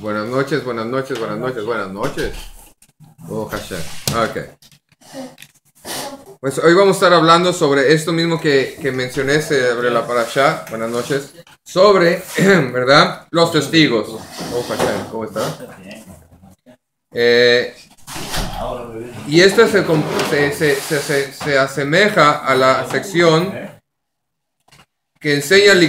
Buenas noches, buenas noches, buenas noches, buenas noches. Oh, Hashem. Ok. Pues hoy vamos a estar hablando sobre esto mismo que mencioné sobre la parashá. Buenas noches. Sobre, ¿verdad? Los testigos. Oh, Hashem, ¿cómo está? Y esto se asemeja a la sección que enseña el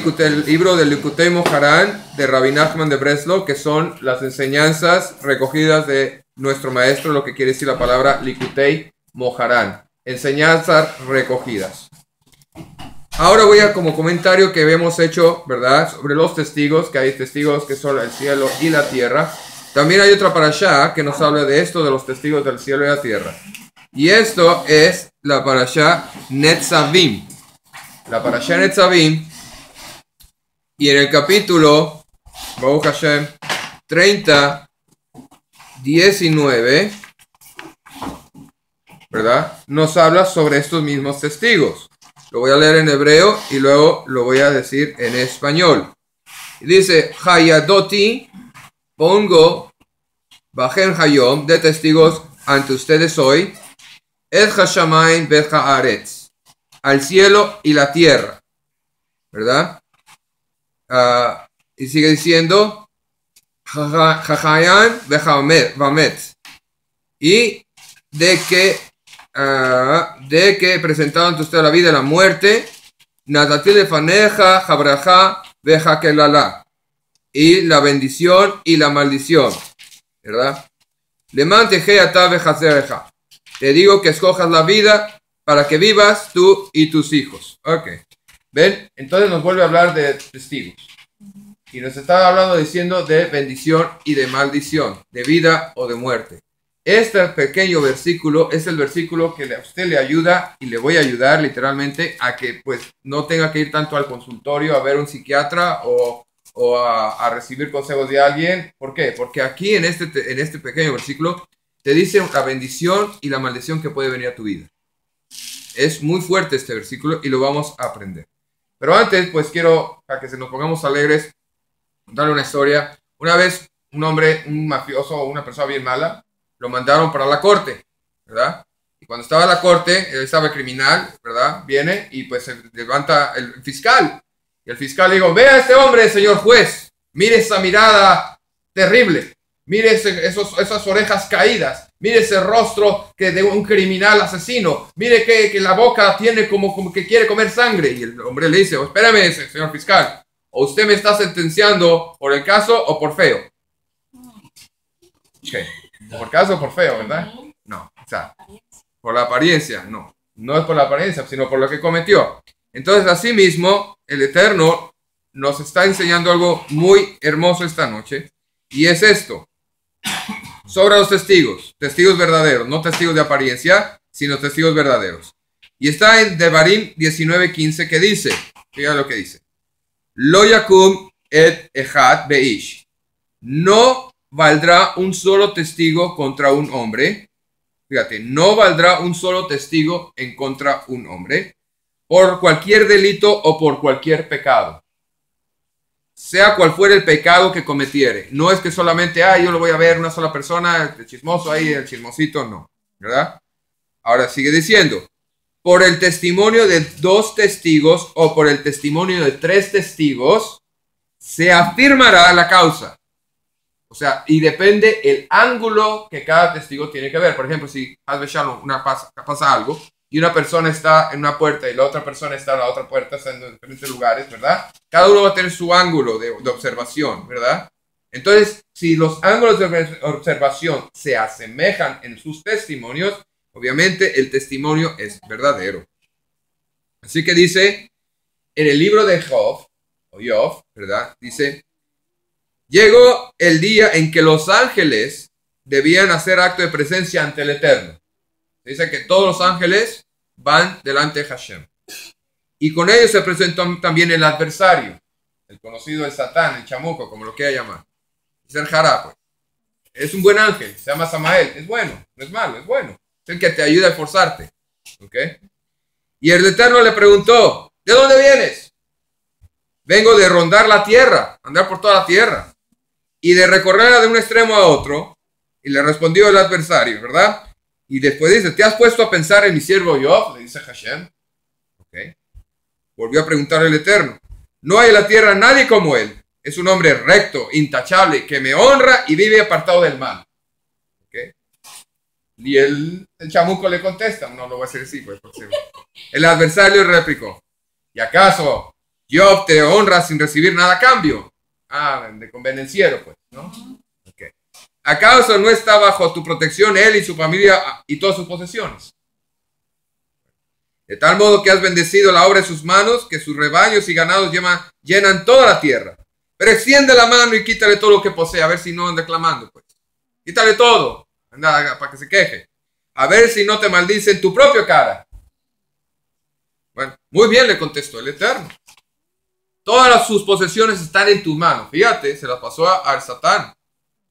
libro del Likutei Moharan de Rabbi Nachman de Breslov, que son las enseñanzas recogidas de nuestro maestro, lo que quiere decir la palabra Likutei Moharan, enseñanzas recogidas. Ahora voy a como comentario que hemos hecho, ¿verdad?, sobre los testigos, que hay testigos que son el cielo y la tierra. También hay otra parashá que nos habla de esto, de los testigos del cielo y la tierra. Y esto es la parashá Netzavim. La parashá Netzavim, y en el capítulo Baruch Hashem 30, 19, ¿verdad?, nos habla sobre estos mismos testigos. Lo voy a leer en hebreo y luego lo voy a decir en español. Y dice: Hayadoti, pongo Bajen Hayom, de testigos ante ustedes hoy, Et Hashamayim Bet Haaretz, al cielo y la tierra, ¿verdad? Y sigue diciendo Jajayan Vamet, y de que presentado ante usted la vida y la muerte, Natatil Lefaneja Jabraja Vejakelala, y la bendición y la maldición, ¿verdad? Leman Tejeata Vejazereja, te digo que escojas la vida para que vivas tú y tus hijos. Ok. ¿Ven? Entonces nos vuelve a hablar de testigos. Y nos está hablando diciendo de bendición y de maldición, de vida o de muerte. Este pequeño versículo es el versículo que a usted le ayuda, y le voy a ayudar literalmente a que pues no tenga que ir tanto al consultorio a ver un psiquiatra o a recibir consejos de alguien. ¿Por qué? Porque aquí en este pequeño versículo te dice la bendición y la maldición que puede venir a tu vida. Es muy fuerte este versículo y lo vamos a aprender. Pero antes, pues quiero, para que se nos pongamos alegres, contarle una historia. Una vez un hombre, un mafioso o una persona bien mala, lo mandaron para la corte, ¿verdad? Y cuando estaba en la corte, él estaba criminal, ¿verdad? Viene y pues se levanta el fiscal. Y el fiscal le dijo: vea a este hombre, señor juez, mire esa mirada terrible. Mire esas orejas caídas. Mire ese rostro de un criminal asesino. Mire que la boca tiene como que quiere comer sangre. Y el hombre le dice: espérame, señor fiscal, o usted me está sentenciando por el caso o por feo. Okay. Por caso o por feo, ¿verdad? No, o sea, por la apariencia, no. No es por la apariencia, sino por lo que cometió. Entonces, así mismo, el Eterno nos está enseñando algo muy hermoso esta noche. Y es esto. Sobre los testigos verdaderos, no testigos de apariencia, sino testigos verdaderos. Y está en Devarim 19:15, que dice, fíjate lo que dice: Lo yakum et echad beish, no valdrá un solo testigo contra un hombre. Fíjate, no valdrá un solo testigo en contra un hombre, por cualquier delito o por cualquier pecado, sea cual fuera el pecado que cometiere. No es que solamente, yo lo voy a ver una sola persona, el chismoso ahí, el chismosito, no, ¿verdad? Ahora sigue diciendo: por el testimonio de 2 testigos o por el testimonio de 3 testigos se afirmará la causa. O sea, y depende el ángulo que cada testigo tiene que ver. Por ejemplo, si pasa algo y una persona está en una puerta y la otra persona está en la otra puerta, están en diferentes lugares, ¿verdad? Cada uno va a tener su ángulo de observación, ¿verdad? Entonces, si los ángulos de observación se asemejan en sus testimonios, obviamente el testimonio es verdadero. Así que dice en el libro de Job, ¿verdad? Dice: llegó el día en que los ángeles debían hacer acto de presencia ante el Eterno. Dice que todos los ángeles van delante de Hashem. Y con ellos se presentó también el adversario, el conocido el Satán, el chamuco, como lo quiera llamar. Es el Jará, pues. Es un buen ángel, se llama Samael. Es bueno, no es malo, es bueno. Es el que te ayuda a esforzarte. ¿Ok? Y el Eterno le preguntó: ¿de dónde vienes? Vengo de rondar la tierra, andar por toda la tierra. y de recorrerla de un extremo a otro. Y le respondió el adversario, ¿verdad? Y después dice, ¿te has puesto a pensar en mi siervo Job? Le dice Hashem. Okay. Volvió a preguntar el Eterno. No hay en la tierra nadie como él. Es un hombre recto, intachable, que me honra y vive apartado del mal. Okay. Y el chamuco le contesta. No lo voy a hacer así, pues. El adversario le replicó. ¿Y acaso Job te honra sin recibir nada a cambio? De convenenciero, pues, ¿no? Okay. ¿Acaso no está bajo tu protección él y su familia y todas sus posesiones? De tal modo que has bendecido la obra de sus manos, que sus rebaños y ganados llenan toda la tierra. Pero extiende la mano y quítale todo lo que posee, a ver si no anda clamando, pues. Quítale todo, anda, para que se queje. A ver si no te maldice en tu propia cara. Bueno, muy bien, le contestó el Eterno. Todas sus posesiones están en tus manos. Fíjate, se las pasó al Satán,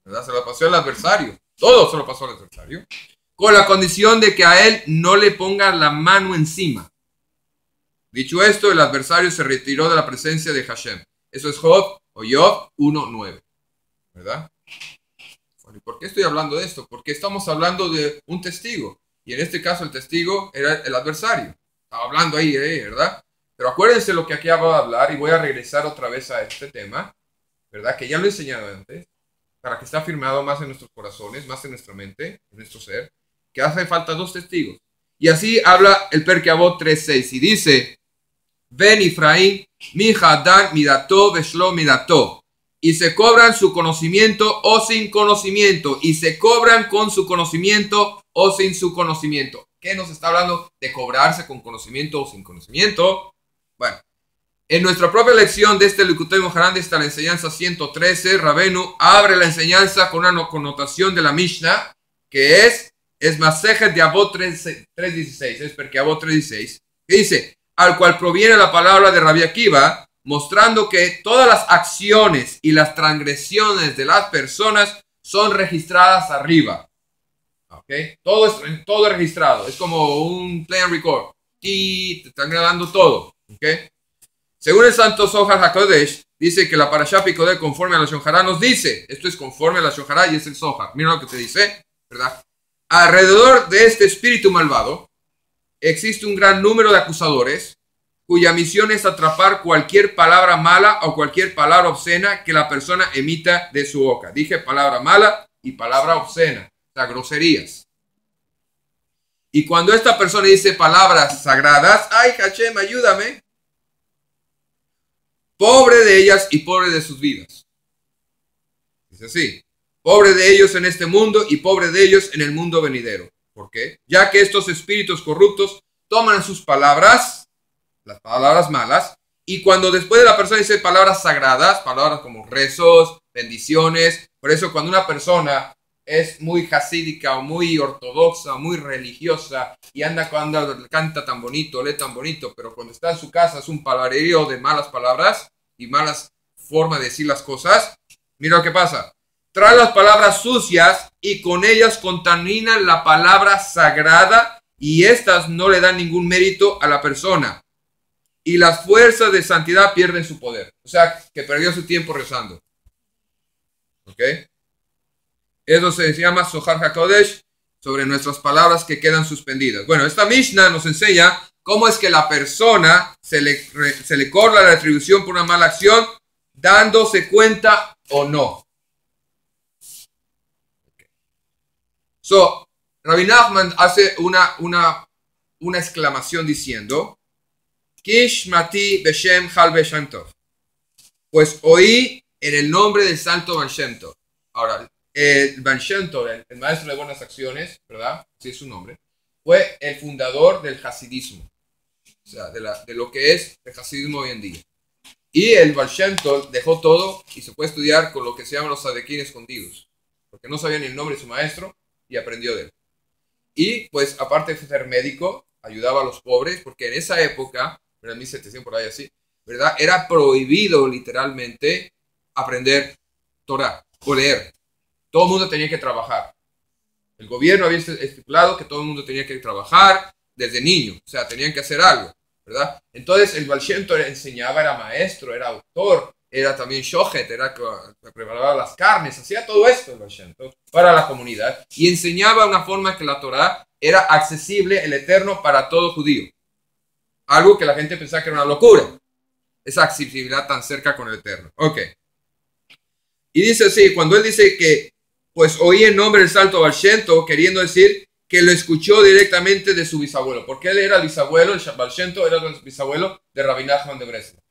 ¿verdad? Se las pasó al adversario. Todo se lo pasó al adversario. Con la condición de que a él no le ponga la mano encima. Dicho esto, el adversario se retiró de la presencia de Hashem. Eso es Job 1:9. ¿Verdad? Bueno, ¿y por qué estoy hablando de esto? Porque estamos hablando de un testigo. Y en este caso el testigo era el adversario. Estaba hablando ahí, ¿verdad? Pero acuérdense lo que aquí acabo de hablar y voy a regresar otra vez a este tema, ¿verdad? Que ya lo he enseñado antes, para que esté afirmado más en nuestros corazones, más en nuestra mente, en nuestro ser, que hace falta 2 testigos. Y así habla el Perkei Avot 3:6 y dice, Ben Efraín, mi Hadán midató, Beshlo midató. Y se cobran su conocimiento o sin conocimiento. Y se cobran con su conocimiento o sin su conocimiento. ¿Qué nos está hablando de cobrarse con conocimiento o sin conocimiento? Bueno, en nuestra propia lección de este Likutei Moharan, está la enseñanza 113, Rabenu abre la enseñanza con una connotación de la Mishnah, que es Masejet de Avot 3:16, es Perkei Avot 3:16, que dice, al cual proviene la palabra de Rabbi Akiva, mostrando que todas las acciones y las transgresiones de las personas son registradas arriba. ¿Okay? Todo es registrado, es como un play and record, y te están grabando todo. ¿Okay? Según el Santo Zohar HaKodesh, dice que la Parashá Pikodé conforme a la Shon Hará nos dice, esto es conforme a la Shon Hará y es el Zohar, mira lo que te dice, ¿verdad? Alrededor de este espíritu malvado existe un gran número de acusadores cuya misión es atrapar cualquier palabra mala o cualquier palabra obscena que la persona emita de su boca. Dije palabra mala y palabra obscena, o sea, groserías. Y cuando esta persona dice palabras sagradas, ay Hashem, ayúdame, pobre de ellas y pobre de sus vidas. Dice así, pobre de ellos en este mundo y pobre de ellos en el mundo venidero. ¿Por qué? Ya que estos espíritus corruptos toman sus palabras, las palabras malas, y cuando después de la persona dice palabras sagradas, palabras como rezos, bendiciones, por eso cuando una persona es muy hasídica o muy ortodoxa, muy religiosa y cuando canta tan bonito, lee tan bonito, pero cuando está en su casa es un palabrerío de malas palabras y malas formas de decir las cosas, mira lo que pasa. Trae las palabras sucias y con ellas contaminan la palabra sagrada y estas no le dan ningún mérito a la persona. Y las fuerzas de santidad pierden su poder. O sea, que perdió su tiempo rezando. ¿Ok? Eso se llama Zohar HaKodesh, sobre nuestras palabras que quedan suspendidas. Bueno, esta Mishnah nos enseña cómo es que la persona se le cobra la retribución por una mala acción, dándose cuenta o no. Okay. So, Rabbi Nachman hace una exclamación diciendo, Kishmati Beshem Hal Beshem Tov. Pues oí en el nombre del Santo Baal Shem Tov. Ahora, el Baal Shem Tov, el maestro de buenas acciones, ¿verdad? Sí es su nombre. Fue el fundador del hasidismo. O sea, de lo que es el hasidismo hoy en día. Y el Baal Shem Tov dejó todo y se fue a estudiar con lo que se llaman los sadequín escondidos. Porque no sabía ni el nombre de su maestro y aprendió de él. Y pues, aparte de ser médico, ayudaba a los pobres, porque en esa época, en 1700 por ahí así, ¿verdad? Era prohibido literalmente aprender Torah o leer. Todo el mundo tenía que trabajar. El gobierno había estipulado que todo el mundo tenía que trabajar desde niño, o sea, tenían que hacer algo, ¿verdad? Entonces el Baal Shem Tov enseñaba, era maestro, era autor era también shochet, era que preparaba las carnes, hacía todo esto el Baal Shem Tov para la comunidad y enseñaba una forma que la Torah era accesible, el Eterno, para todo judío. Algo que la gente pensaba que era una locura, esa accesibilidad tan cerca con el Eterno. Ok. Y dice así, cuando él dice que pues oí el nombre del Santo Baal Shem Tov, queriendo decir que lo escuchó directamente de su bisabuelo, porque él era el bisabuelo, el Baal Shem Tov era el bisabuelo de Rabbi Nachman de Breslov.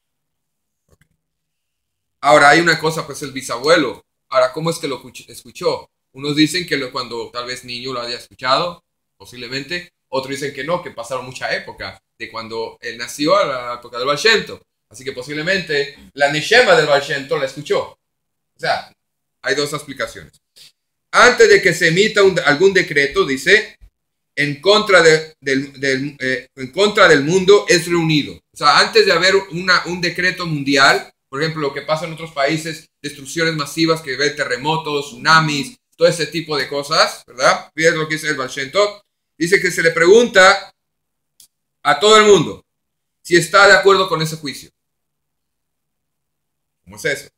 Ahora hay una cosa, pues el bisabuelo. Ahora, ¿cómo es que lo escuchó? Unos dicen que cuando tal vez niño lo haya escuchado, posiblemente. Otros dicen que no, que pasaron mucha época de cuando él nació a la época del Baal Shem Tov. Así que posiblemente la Neshama del Baal Shem Tov la escuchó. O sea, hay dos explicaciones. Antes de que se emita algún decreto, dice, en contra del mundo es reunido. O sea, antes de haber un decreto mundial, por ejemplo, lo que pasa en otros países, destrucciones masivas que ve terremotos, tsunamis, todo ese tipo de cosas, ¿verdad? Fíjate lo que dice el Baal Shem Tov. Dice que se le pregunta a todo el mundo si está de acuerdo con ese juicio. ¿Cómo es eso?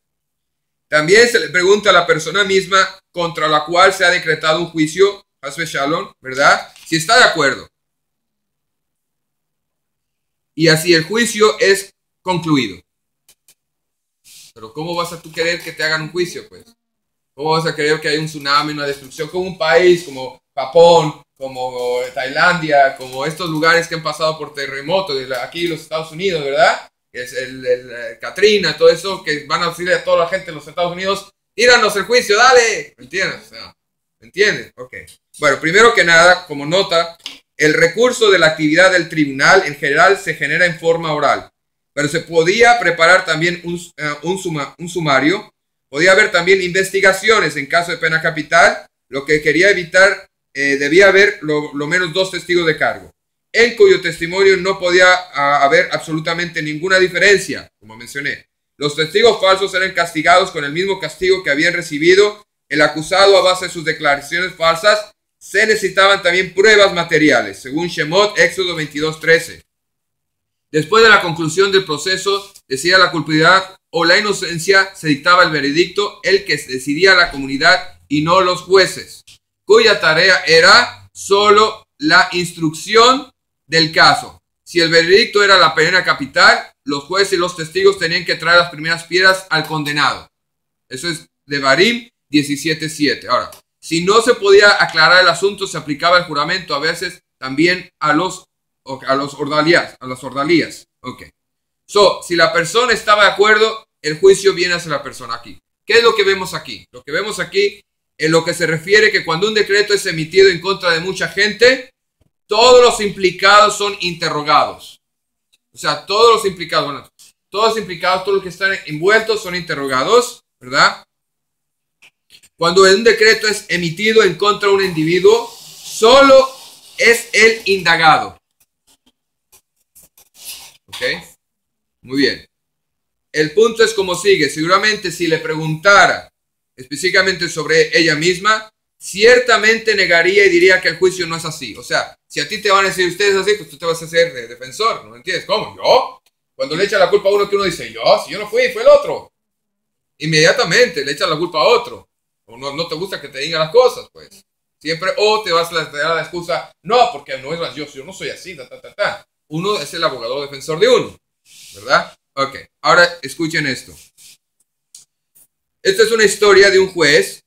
También se le pregunta a la persona misma contra la cual se ha decretado un juicio, Hasbe Shalom, ¿verdad? Si está de acuerdo. Y así el juicio es concluido. Pero ¿cómo vas a tú querer que te hagan un juicio, pues? ¿Cómo vas a querer que haya un tsunami, una destrucción? Como un país como Japón, como Tailandia, como estos lugares que han pasado por terremotos, aquí los Estados Unidos, ¿verdad? Es el Katrina, todo eso, que van a decirle a toda la gente de los Estados Unidos, tíranos el juicio, dale. ¿Me entiendes? O sea, ¿me entiendes? Ok. Bueno, primero que nada, como nota, el recurso de la actividad del tribunal en general se genera en forma oral, pero se podía preparar también un sumario, podía haber también investigaciones en caso de pena capital, lo que quería evitar, debía haber lo menos 2 testigos de cargo, en cuyo testimonio no podía haber absolutamente ninguna diferencia, como mencioné. Los testigos falsos eran castigados con el mismo castigo que habían recibido el acusado a base de sus declaraciones falsas. Se necesitaban también pruebas materiales, según Shemot, Éxodo 22:13. Después de la conclusión del proceso, decía la culpabilidad o la inocencia, se dictaba el veredicto, el que decidía la comunidad y no los jueces, cuya tarea era solo la instrucción del caso. Si el veredicto era la pena capital, los jueces y los testigos tenían que traer las primeras piedras al condenado. Eso es Devarim 17:7. Ahora, si no se podía aclarar el asunto, se aplicaba el juramento a veces también a las ordalías. Ok. Si la persona estaba de acuerdo, el juicio viene hacia la persona aquí. ¿Qué es lo que vemos aquí? Lo que vemos aquí en lo que se refiere que cuando un decreto es emitido en contra de mucha gente, todos los implicados son interrogados. O sea, todos los implicados, todos los que están envueltos son interrogados, ¿verdad? Cuando un decreto es emitido en contra de un individuo, solo es el indagado. ¿Ok? Muy bien. El punto es como sigue. Seguramente si le preguntara específicamente sobre ella misma, ciertamente negaría y diría que el juicio no es así. O sea, si a ti te van a decir ustedes así, pues tú te vas a hacer defensor, ¿no entiendes? ¿Cómo? ¿Yo? Cuando le echa la culpa a uno, que uno dice, si yo no fui, fue el otro. Inmediatamente le echan la culpa a otro. O no te gusta que te digan las cosas, pues. Siempre, o te vas a dar la excusa, no, porque no es yo no soy así, Uno es el abogado defensor de uno, ¿verdad? Ok, ahora escuchen esto. Esta es una historia de un juez,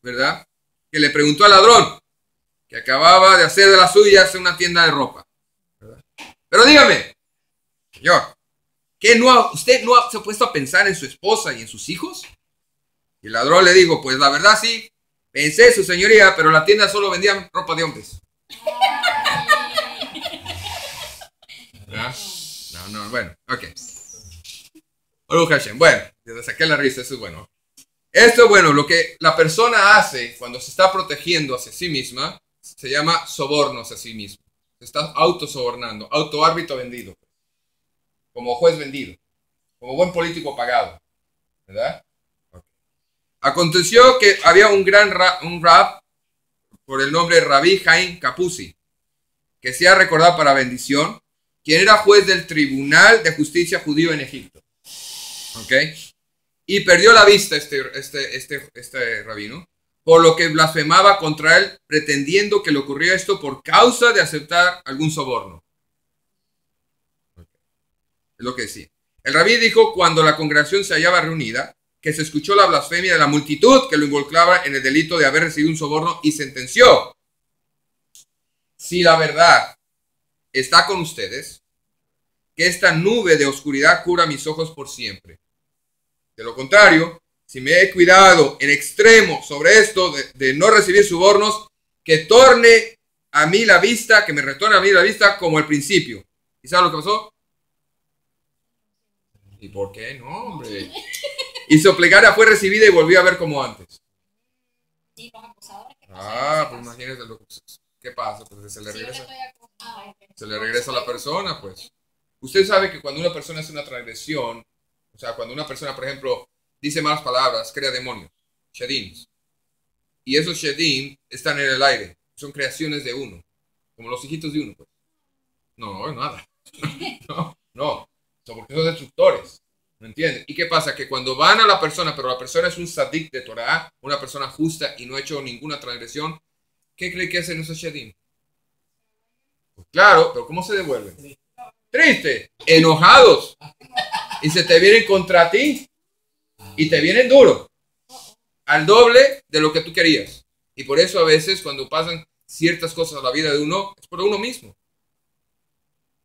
¿verdad? Que le preguntó al ladrón, que acababa de hacer de las suyas en una tienda de ropa, ¿verdad? Pero dígame, señor, ¿usted no se ha puesto a pensar en su esposa y en sus hijos? Y el ladrón le dijo, pues la verdad sí, pensé, su señoría, pero la tienda solo vendía ropa de hombres. ¿Verdad? No, bueno, ok. Bueno, le saqué la risa, eso es bueno. Esto es bueno, lo que la persona hace cuando se está protegiendo hacia sí misma, se llama soborno hacia sí mismo. Se está autosobornando, autoárbitro vendido, como juez vendido, como buen político pagado, ¿verdad? Okay. Aconteció que había un rab por el nombre de Rabbi Haim Kapusi, que se ha recordado para bendición, quien era juez del Tribunal de Justicia Judío en Egipto. ¿Ok? y perdió la vista este rabino, por lo que blasfemaba contra él, pretendiendo que le ocurría esto por causa de aceptar algún soborno. Es lo que decía. El rabí dijo cuando la congregación se hallaba reunida, que se escuchó la blasfemia de la multitud que lo involucraba en el delito de haber recibido un soborno y sentenció: si la verdad está con ustedes, que esta nube de oscuridad cubra mis ojos por siempre. De lo contrario, si me he cuidado en extremo sobre esto de no recibir sobornos, que torne a mí la vista, que me retorne a mí la vista como al principio. ¿Y sabes lo que pasó? ¿Y por qué? No, hombre. Y su plegaria fue recibida y volvió a ver como antes. Pues imagínate ¿qué pasa? Pues se le regresa a la persona, pues. Usted sabe que cuando una persona hace una transgresión, o sea, cuando una persona, por ejemplo, dice malas palabras, crea demonios, shedim. Y esos shedim están en el aire, son creaciones de uno, como los hijitos de uno, pues. No, nada. No, son porque son destructores. ¿No entienden? ¿Y qué pasa? Que cuando van a la persona, pero la persona es un sadik de Torah, una persona justa y no ha hecho ninguna transgresión, ¿qué cree que hacen esos shedim? Pues claro, pero ¿cómo se devuelven? Triste, enojados, y se te vienen contra ti y te vienen duro, al doble de lo que tú querías. Y por eso a veces cuando pasan ciertas cosas a la vida de uno, es por uno mismo.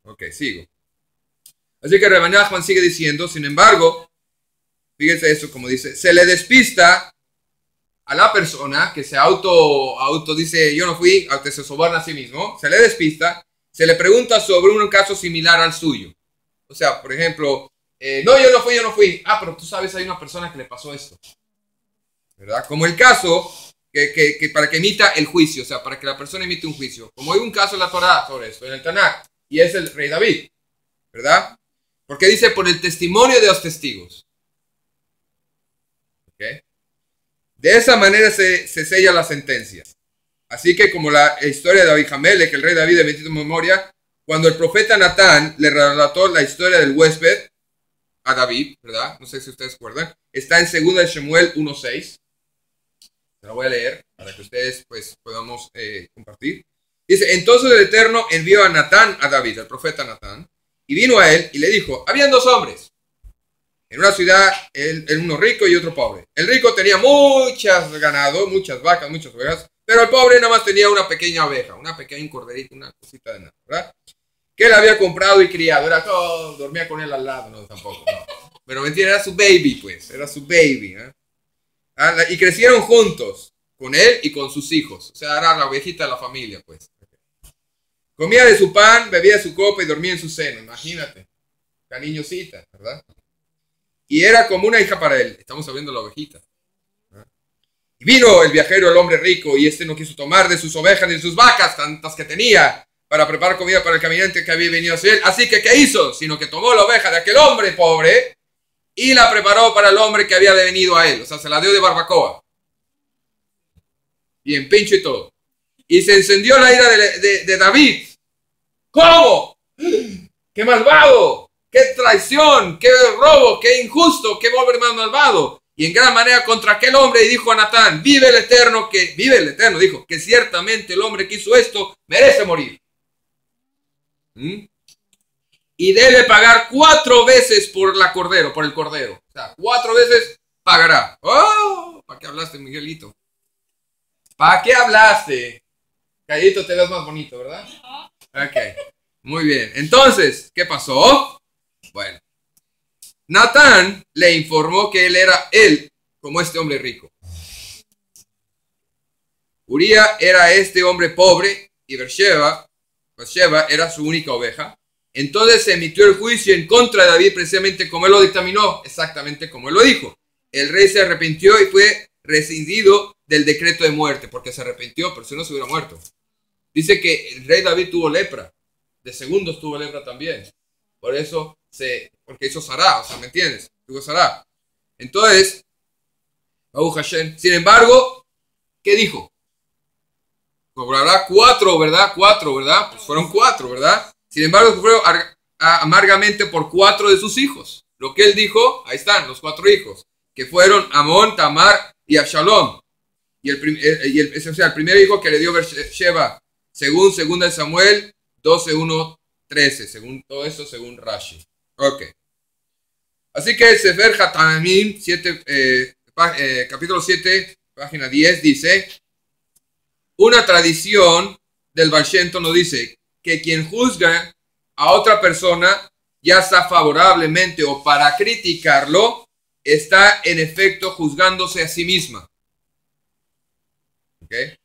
Ok, sigo. Así que Rabbi Nachman sigue diciendo, sin embargo, fíjense eso como dice, se le despista a la persona que se auto dice, yo no fui, se soborna a sí mismo, se le despista, se le pregunta sobre un caso similar al suyo. O sea, por ejemplo, no, yo no fui. Pero tú sabes, hay una persona que le pasó esto. ¿Verdad? Como el caso que para que emita el juicio, o sea, para que la persona emite un juicio. Como hay un caso en la Torah sobre esto, en el Tanakh, y es el rey David. ¿Verdad? Porque dice, por el testimonio de los testigos. ¿Okay? De esa manera se sella la sentencia. Así que como la historia de David Hamelech, que el rey David de bendita memoria, cuando el profeta Natán le relató la historia del huésped a David, ¿verdad? No sé si ustedes recuerdan. Está en 2 de Shemuel 1:6. Se la voy a leer para que ustedes pues podamos compartir. Dice, entonces el Eterno envió a Natán a David, el profeta Natán, y vino a él y le dijo, habían dos hombres en una ciudad, uno rico y otro pobre. El rico tenía muchas ganado, muchas vacas, muchas ovejas, pero el pobre nada más tenía una pequeña oveja, una pequeña corderita, una cosita de nada, ¿verdad? Que él había comprado y criado, era todo, dormía con él al lado, no, tampoco, no. Pero mentira, era su baby, pues, era su baby, ¿eh? Y crecieron juntos, con él y con sus hijos, o sea, era la ovejita de la familia, pues. Comía de su pan, bebía de su copa y dormía en su seno, imagínate, la niñosita, ¿verdad? Y era como una hija para él, estamos hablando de la ovejita. Y vino el viajero, el hombre rico, y este no quiso tomar de sus ovejas ni de sus vacas, tantas que tenía, para preparar comida para el caminante que había venido hacia él. Así que, ¿qué hizo? Sino que tomó la oveja de aquel hombre pobre y la preparó para el hombre que había venido a él. O sea, se la dio de barbacoa. Bien pincho y todo. Y se encendió la ira de David. ¿Cómo? ¡Qué malvado! ¡Qué traición! ¡Qué robo! ¡Qué injusto! ¡Qué hombre más malvado! Y en gran manera contra aquel hombre, y dijo a Natán, vive el Eterno, dijo, que ciertamente el hombre que hizo esto merece morir. Y debe pagar 4 veces por el cordero. O sea, 4 veces pagará. ¡Oh! ¿Para qué hablaste, Miguelito? ¿Para qué hablaste? Callito, te ves más bonito, ¿verdad? Ok, muy bien. Entonces, ¿qué pasó? Bueno, Natán le informó que él era como este hombre rico. Uría era este hombre pobre y Beersheba era su única oveja. Entonces se emitió el juicio en contra de David precisamente como él lo dictaminó, exactamente como él lo dijo. El rey se arrepintió y fue rescindido del decreto de muerte, porque se arrepintió, pero si no se hubiera muerto. Dice que el rey David tuvo lepra, de segundos tuvo lepra también. Por eso, porque hizo Sará, o sea, ¿me entiendes? Tuvo Sará. Entonces, sin embargo, ¿qué dijo? Cobrará 4, ¿verdad? 4, ¿verdad? Pues fueron 4, ¿verdad? Sin embargo, sufrió amargamente por 4 de sus hijos. Lo que él dijo, ahí están, los 4 hijos. que fueron Amón, Tamar y Absalom. El primer hijo que le dio Beersheba, según 2 Samuel 12, 1, 13, según todo esto, según Rashi. Ok. Así que el Sefer Hatamim, capítulo 7, página 10, dice, una tradición del Baal Shem Tov nos dice que quien juzga a otra persona, ya sea favorablemente o para criticarlo, está en efecto juzgándose a sí misma. ¿Okay?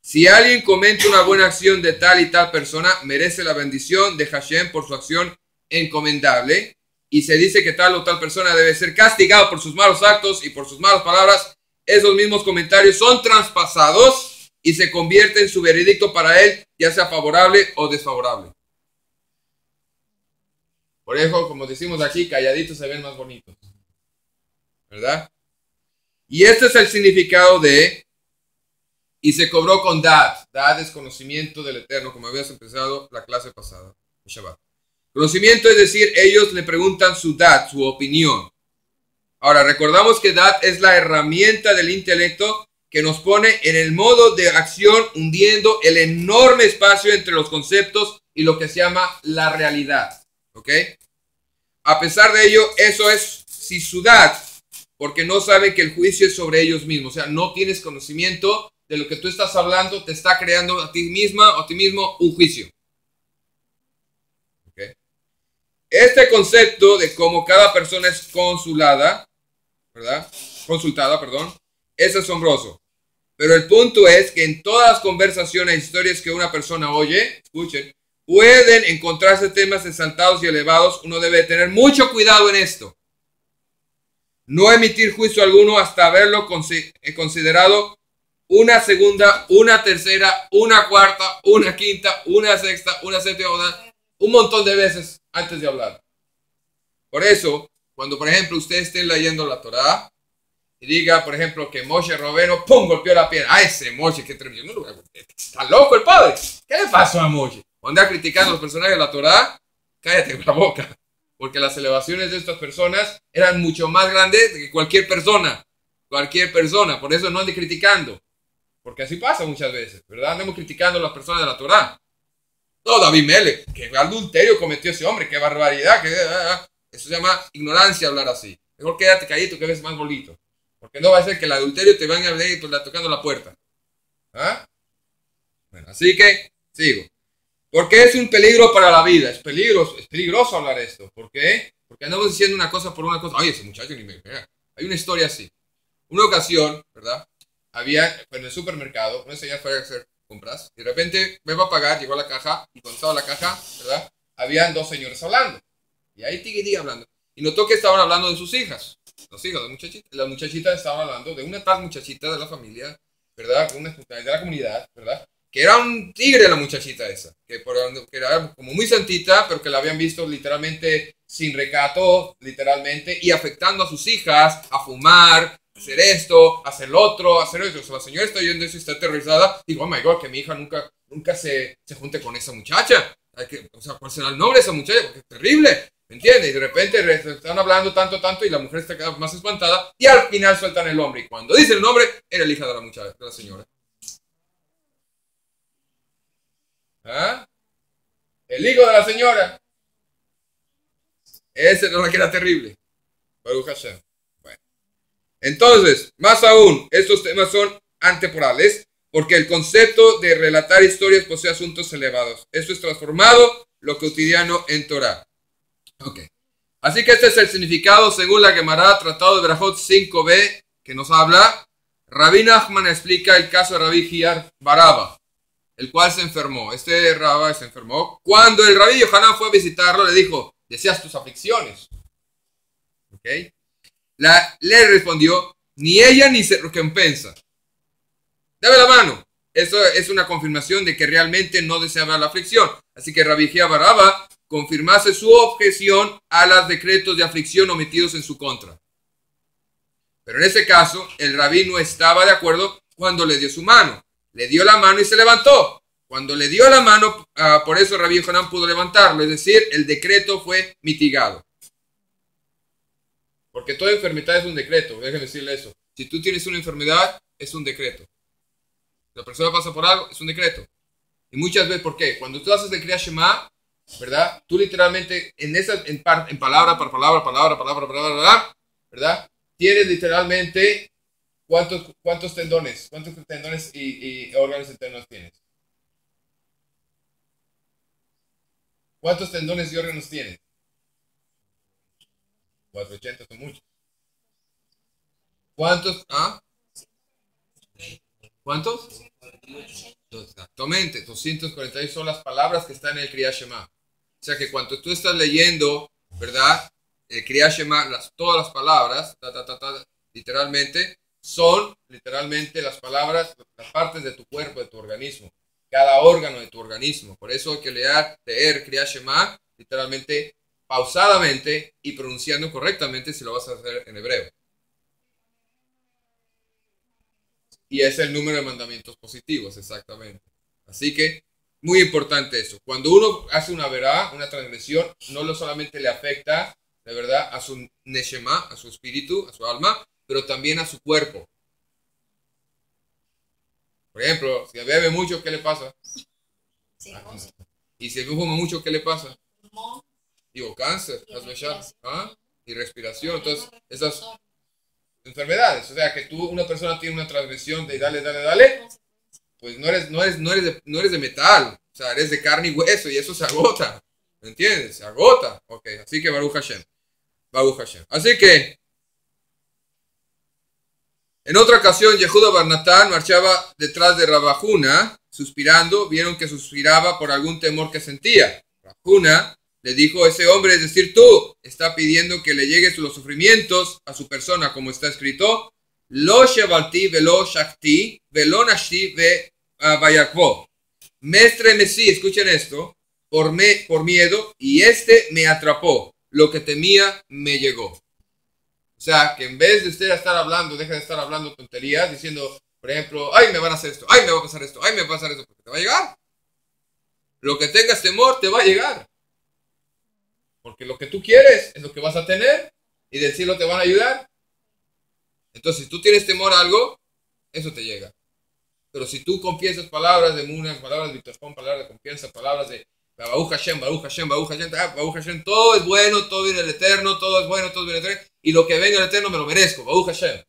Si alguien comenta una buena acción de tal y tal persona, merece la bendición de Hashem por su acción encomendable, y se dice que tal o tal persona debe ser castigado por sus malos actos y por sus malas palabras, esos mismos comentarios son traspasados y se convierte en su veredicto para él, ya sea favorable o desfavorable. Por eso, como decimos aquí, calladitos se ven más bonitos, ¿verdad? Y este es el significado de y se cobró con dad. Dad es conocimiento del Eterno, como habías empezado la clase pasada, Shabbat. Conocimiento es decir, ellos le preguntan su dad, su opinión. Ahora, recordamos que dad es la herramienta del intelecto que nos pone en el modo de acción, hundiendo el enorme espacio entre los conceptos y lo que se llama la realidad. ¿Ok? A pesar de ello, eso es sisudad, porque no saben que el juicio es sobre ellos mismos. O sea, no tienes conocimiento de lo que tú estás hablando, te está creando a ti misma o a ti mismo un juicio. ¿Ok? Este concepto de cómo cada persona es consultada, perdón, es asombroso. Pero el punto es que en todas las conversaciones e historias que una persona oye, escuchen, pueden encontrarse temas exaltados y elevados. Uno debe tener mucho cuidado en esto. No emitir juicio alguno hasta haberlo considerado una segunda, una tercera, una cuarta, una quinta, una sexta, una séptima, un montón de veces antes de hablar. Por eso, cuando por ejemplo usted esté leyendo la Torá y diga, por ejemplo, que Moshe Rabbeinu, ¡pum!, golpeó la piedra. ¡Ah, ese Moshe, qué tremendo! ¡Está loco el padre! ¿Qué le pasó a Moshe? Cuando anda criticando a los personajes de la Torá, cállate la boca. Porque las elevaciones de estas personas eran mucho más grandes que cualquier persona. Cualquier persona. Por eso no ande criticando. Porque así pasa muchas veces, ¿verdad? Andamos criticando a las personas de la Torá. No, David Mele, qué adulterio cometió ese hombre, qué barbaridad. Eso se llama ignorancia hablar así. Mejor quédate callado que ves más bonito. Porque no va a ser que el adulterio te venga a venir tocando la puerta. ¿Ah? Bueno, así que, sigo. Porque es un peligro para la vida. Es peligroso hablar esto. ¿Por qué? Porque andamos diciendo una cosa por una cosa. Ay, ese muchacho ni me pega. Hay una historia así. Una ocasión, ¿verdad? Había en el supermercado, una señora fue a hacer compras. Y de repente me va a pagar, llegó a la caja. Y cuando estaba en la caja, ¿verdad? Habían dos señores hablando. Y ahí tigui hablando. Y notó que estaban hablando de sus hijas. Los hijos de muchachitas. Las muchachitas estaban hablando de una tal muchachita de la familia, ¿verdad? Una de la comunidad, ¿verdad? Que era un tigre la muchachita esa, que era como muy santita, pero que la habían visto literalmente sin recato, literalmente, y afectando a sus hijas a fumar, hacer esto, hacer lo otro, hacer eso. O sea, la señora está oyendo eso y está aterrorizada. Digo, oh my God, que mi hija nunca se junte con esa muchacha. O sea, ¿cuál será el nombre de esa muchacha? Porque es terrible, ¿me entiendes? Y de repente están hablando tanto, y la mujer está quedando más espantada, y al final sueltan el nombre. Y cuando dice el nombre, era el hija de la muchacha, de la señora. ¿Ah? El hijo de la señora. Ese no que era terrible. Baruch Hashem. Bueno. Entonces, más aún, estos temas son antemporales, porque el concepto de relatar historias posee asuntos elevados. Esto es transformado lo cotidiano en Torah. Ok. Así que este es el significado según la Gemara, Tratado de Berajot 5b, que nos habla. Rabbi Nachman explica el caso de Rabbi Hiyar Baraba, el cual se enfermó. Este Rabbi se enfermó. Cuando el Rabbi Yohanan fue a visitarlo, le dijo, ¿deseas tus aflicciones? ¿Ok? Le respondió, ni ella ni se recompensa. Dame la mano. Eso es una confirmación de que realmente no deseaba la aflicción. Así que Rabbi Hiyar Baraba confirmase su objeción a los decretos de aflicción omitidos en su contra. Pero en ese caso, el rabí no estaba de acuerdo cuando le dio su mano. Le dio la mano y se levantó. Cuando le dio la mano, por eso Rabbi Yohanan pudo levantarlo. Es decir, el decreto fue mitigado. Porque toda enfermedad es un decreto, déjenme decirle eso. Si tú tienes una enfermedad, es un decreto. La persona pasa por algo, es un decreto. Y muchas veces, ¿por qué? Cuando tú haces el Kriya Shema, ¿verdad? Tú literalmente, en palabra, por palabra, ¿verdad? Tienes literalmente, ¿cuántos tendones? ¿Cuántos tendones y órganos internos tienes? ¿Cuántos tendones y órganos tienes? 480 son muchos. ¿Cuántos? ¿Ah? ¿Cuántos? Exactamente, 246 son las palabras que están en el Kriya Shema. O sea que cuando tú estás leyendo, ¿verdad? El Kriya Shema, todas las palabras, literalmente, son literalmente las palabras, las partes de tu cuerpo, de tu organismo, cada órgano de tu organismo. Por eso hay que leer Kriya Shema, literalmente, pausadamente y pronunciando correctamente si lo vas a hacer en hebreo. Y es el número de mandamientos positivos, exactamente. Así que, muy importante eso. Cuando uno hace una verá, una transgresión, no solamente le afecta, de verdad, a su neshama, a su espíritu, a su alma, pero también a su cuerpo. Por ejemplo, si bebe mucho, ¿qué le pasa? Y si fuma mucho, ¿qué le pasa? Digo, cáncer, ¿ah? Y respiración. Entonces, esas enfermedades. O sea, que una persona tiene una transgresión de dale, pues no eres de metal. O sea, eres de carne y hueso y eso se agota. ¿Me entiendes? Se agota. Ok, así que Baruch Hashem. Baruch Hashem. Así que, en otra ocasión, Yehuda Bar Natán marchaba detrás de Rabajuna, suspirando. Vieron que suspiraba por algún temor que sentía. Rabajuna le dijo, ese hombre, es decir, tú, está pidiendo que le lleguen los sufrimientos a su persona, como está escrito. Lo shevalti velo shakti velo nashti ve vayakvo. Me estremecí, escuchen esto, por miedo, y me atrapó. Lo que temía me llegó. O sea, que en vez de usted estar hablando, deja de estar hablando tonterías, diciendo, por ejemplo, ay, me van a hacer esto, ay, me va a pasar esto, ay, me va a pasar esto, porque te va a llegar. Lo que tengas temor te va a llegar. Porque lo que tú quieres es lo que vas a tener, y del cielo te van a ayudar. Entonces, si tú tienes temor a algo, eso te llega. Pero si tú confiesas palabras de Munas, palabras de Bitachon, palabras de confianza, palabras de Baruch Hashem, Baruch Hashem, Baruch Hashem, Baruch Hashem, todo es bueno, todo viene del Eterno, todo es bueno, todo viene del Eterno, y lo que venga del Eterno me lo merezco, Baruch Hashem.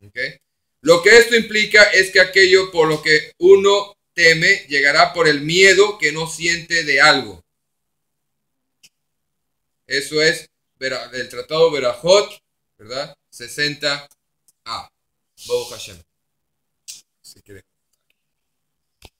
¿Okay? Lo que esto implica es que aquello por lo que uno teme llegará por el miedo que no siente de algo. Eso es el tratado Berajot, ¿verdad? 60a. Baruch Hashem. Si quiere.